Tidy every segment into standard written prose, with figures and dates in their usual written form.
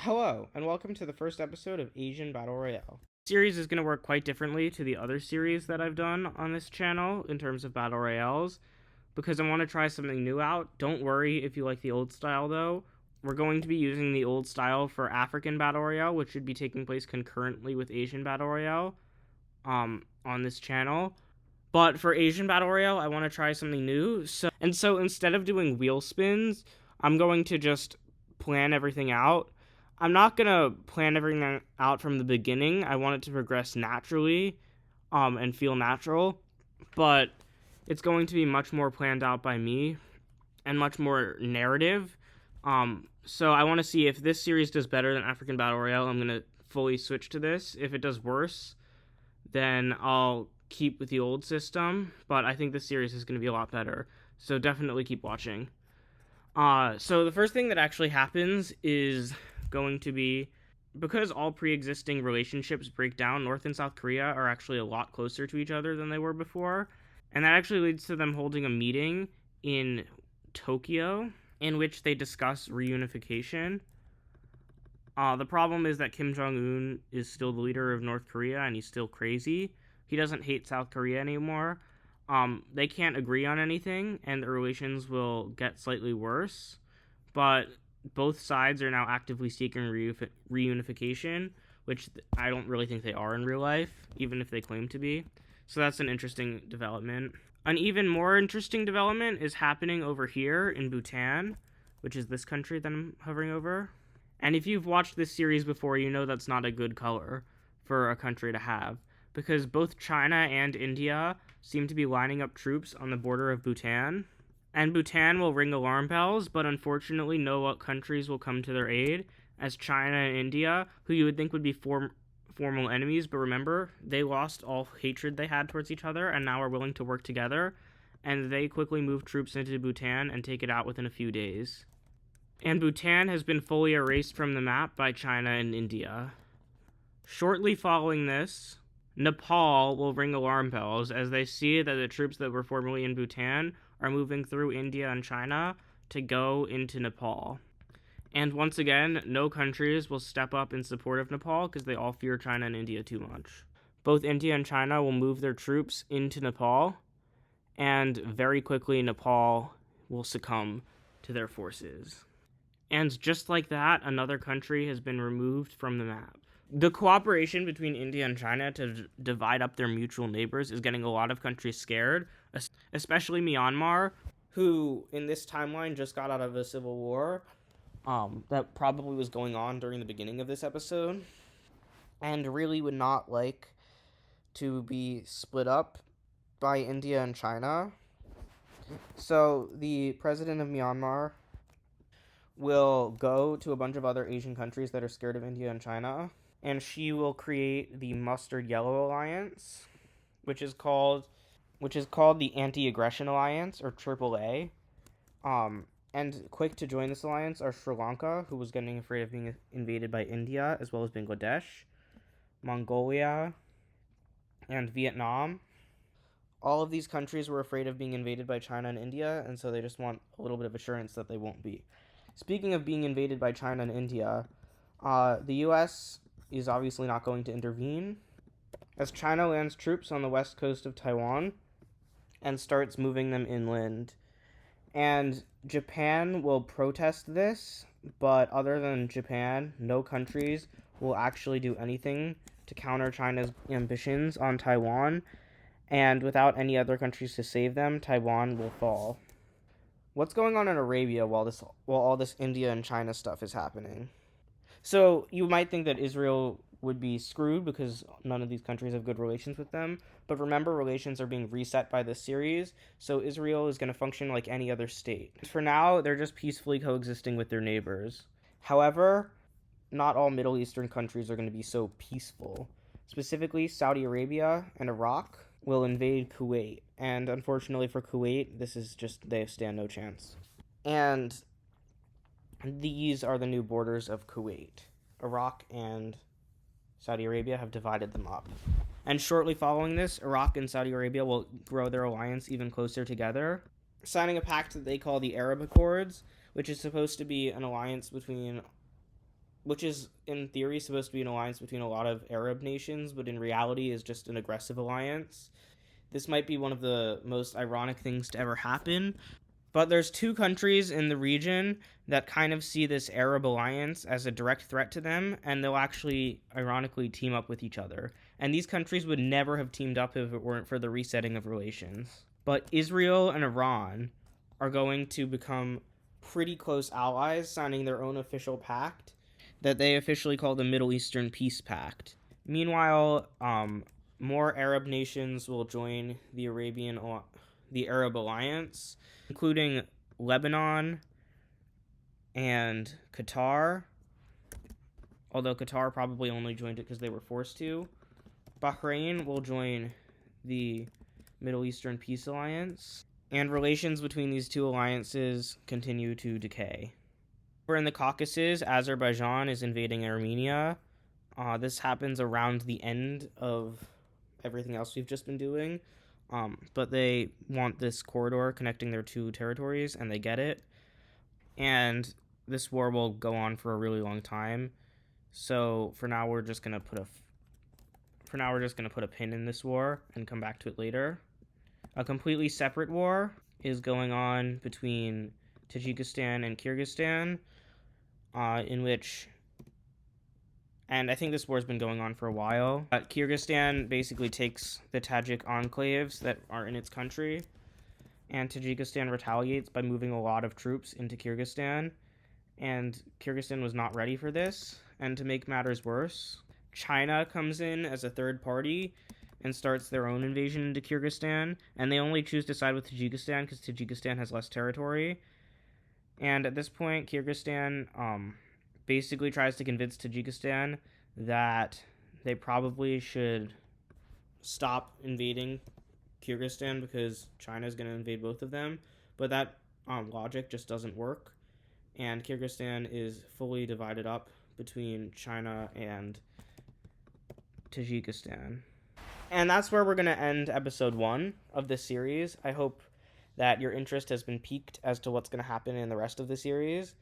Hello, and welcome to the first episode of Asian Battle Royale. This series is going to work quite differently to the other series that I've done on this channel in terms of Battle Royales, because I want to try something new out. Don't worry if you like the old style, though. We're going to be using the old style for African Battle Royale, which should be taking place concurrently with Asian Battle Royale on this channel. But for Asian Battle Royale, I want to try something new. So instead of doing wheel spins, I'm going to just plan everything out. I'm not going to plan everything out from the beginning. I want it to progress naturally and feel natural. But it's going to be much more planned out by me and much more narrative. So I want to see if this series does better than African Battle Royale. I'm going to fully switch to this. If it does worse, then I'll keep with the old system, but I think this series is going to be a lot better, so definitely keep watching. So the first thing that actually happens is going to be, because all pre-existing relationships break down, North and South Korea are actually a lot closer to each other than they were before, and that actually leads to them holding a meeting in Tokyo in which they discuss reunification. The problem is that Kim Jong-un is still the leader of North Korea, and he's still crazy. He doesn't hate South Korea anymore. They can't agree on anything, and the relations will get slightly worse. But both sides are now actively seeking reunification, which I don't really think they are in real life, even if they claim to be. So that's an interesting development. An even more interesting development is happening over here in Bhutan, which is this country that I'm hovering over. And if you've watched this series before, you know that's not a good color for a country to have, because both China and India seem to be lining up troops on the border of Bhutan. And Bhutan will ring alarm bells, but unfortunately no countries will come to their aid, as China and India, who you would think would be formal enemies, but remember, they lost all hatred they had towards each other and now are willing to work together, and they quickly move troops into Bhutan and take it out within a few days. And Bhutan has been fully erased from the map by China and India. Shortly following this, Nepal will ring alarm bells as they see that the troops that were formerly in Bhutan are moving through India and China to go into Nepal. And once again, no countries will step up in support of Nepal because they all fear China and India too much. Both India and China will move their troops into Nepal, and very quickly Nepal will succumb to their forces. And just like that, another country has been removed from the map. The cooperation between India and China to divide up their mutual neighbors is getting a lot of countries scared, especially Myanmar, who in this timeline just got out of a civil war that probably was going on during the beginning of this episode, and really would not like to be split up by India and China. So the president of Myanmar will go to a bunch of other Asian countries that are scared of India and China, and she will create the Mustard Yellow Alliance, which is called the Anti-Aggression Alliance, or AAA. And quick to join this alliance are Sri Lanka, who was getting afraid of being invaded by India, as well as Bangladesh, Mongolia, and Vietnam. All of these countries were afraid of being invaded by China and India, and so they just want a little bit of assurance that they won't be. Speaking of being invaded by China and India, the U.S. is obviously not going to intervene, as China lands troops on the west coast of Taiwan and starts moving them inland. And Japan will protest this, but other than Japan, no countries will actually do anything to counter China's ambitions on Taiwan, and without any other countries to save them, Taiwan will fall. What's going on in Arabia while all this India and China stuff is happening? So you might think that Israel would be screwed because none of these countries have good relations with them, but remember, relations are being reset by this series, so Israel is going to function like any other state. For now, they're just peacefully coexisting with their neighbors. However, not all Middle Eastern countries are going to be so peaceful. Specifically, Saudi Arabia and Iraq will invade Kuwait, and unfortunately for Kuwait, they stand no chance. And these are the new borders of Kuwait. Iraq and Saudi Arabia have divided them up. And shortly following this, Iraq and Saudi Arabia will grow their alliance even closer together, signing a pact that they call the Arab Accords, which is supposed to be an alliance between which is in theory supposed to be an alliance between a lot of Arab nations, but in reality is just an aggressive alliance. This might be one of the most ironic things to ever happen. But there's two countries in the region that kind of see this Arab alliance as a direct threat to them, and they'll actually, ironically, team up with each other. And these countries would never have teamed up if it weren't for the resetting of relations. But Israel and Iran are going to become pretty close allies, signing their own official pact that they officially call the Middle Eastern Peace Pact. Meanwhile, more Arab nations will join the Arab Alliance, including Lebanon and Qatar, although Qatar probably only joined it because they were forced to. Bahrain will join the Middle Eastern Peace Alliance, and relations between these two alliances continue to decay. We're in the Caucasus. Azerbaijan is invading Armenia. This happens around the end of everything else we've just been doing. But they want this corridor connecting their two territories, and they get it. And this war will go on for a really long time. So for now, we're just gonna put a pin in this war and come back to it later. A completely separate war is going on between Tajikistan and Kyrgyzstan, in which, and I think this war's been going on for a while. Kyrgyzstan basically takes the Tajik enclaves that are in its country, and Tajikistan retaliates by moving a lot of troops into Kyrgyzstan, and Kyrgyzstan was not ready for this. And to make matters worse, China comes in as a third party and starts their own invasion into Kyrgyzstan, and they only choose to side with Tajikistan because Tajikistan has less territory. And at this point, Kyrgyzstan basically tries to convince Tajikistan that they probably should stop invading Kyrgyzstan because China is going to invade both of them. But that logic just doesn't work, and Kyrgyzstan is fully divided up between China and Tajikistan. And that's where we're going to end episode 1 of this series. I hope that your interest has been piqued as to what's going to happen in the rest of the series.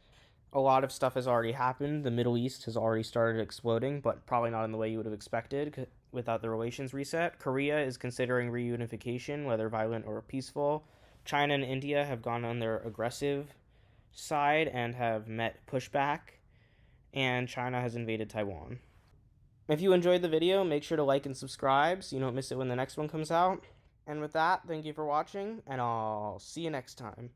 A lot of stuff has already happened. The Middle East has already started exploding, but probably not in the way you would have expected without the relations reset. Korea is considering reunification, whether violent or peaceful. China and India have gone on their aggressive side and have met pushback. And China has invaded Taiwan. If you enjoyed the video, make sure to like and subscribe so you don't miss it when the next one comes out. And with that, thank you for watching, and I'll see you next time.